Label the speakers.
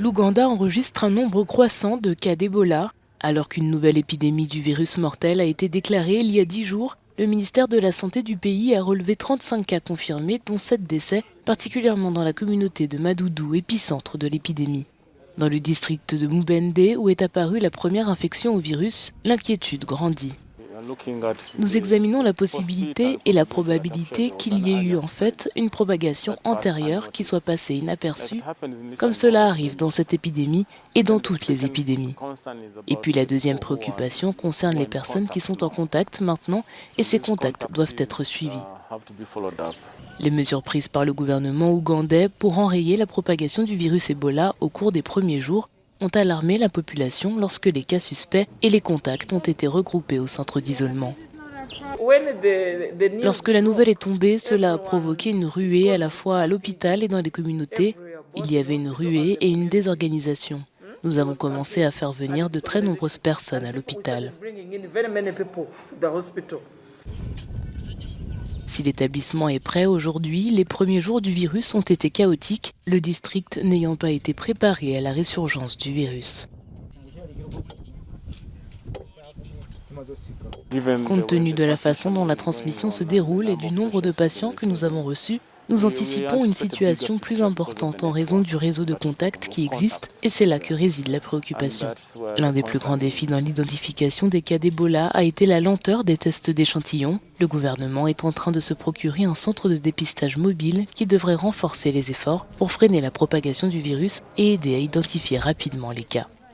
Speaker 1: L'Ouganda enregistre un nombre croissant de cas d'Ebola. Alors qu'une nouvelle épidémie du virus mortel a été déclarée il y a 10 jours, le ministère de la Santé du pays a relevé 35 cas confirmés, dont 7 décès, particulièrement dans la communauté de Madoudou, épicentre de l'épidémie. Dans le district de Mubende, où est apparue la première infection au virus, l'inquiétude grandit. Nous examinons la possibilité et la probabilité qu'il y ait eu en fait une propagation antérieure qui soit passée inaperçue, comme cela arrive dans cette épidémie et dans toutes les épidémies. Et puis la deuxième préoccupation concerne les personnes qui sont en contact maintenant et ces contacts doivent être suivis. Les mesures prises par le gouvernement ougandais pour enrayer la propagation du virus Ebola au cours des premiers jours ont alarmé la population lorsque les cas suspects et les contacts ont été regroupés au centre d'isolement. Lorsque la nouvelle est tombée, cela a provoqué une ruée à la fois à l'hôpital et dans les communautés. Il y avait une ruée et une désorganisation. Nous avons commencé à faire venir de très nombreuses personnes à l'hôpital. Si l'établissement est prêt aujourd'hui, les premiers jours du virus ont été chaotiques, le district n'ayant pas été préparé à la résurgence du virus. Compte tenu de la façon dont la transmission se déroule et du nombre de patients que nous avons reçus, nous anticipons une situation plus importante en raison du réseau de contacts qui existe et c'est là que réside la préoccupation. L'un des plus grands défis dans l'identification des cas d'Ebola a été la lenteur des tests d'échantillons. Le gouvernement est en train de se procurer un centre de dépistage mobile qui devrait renforcer les efforts pour freiner la propagation du virus et aider à identifier rapidement les cas.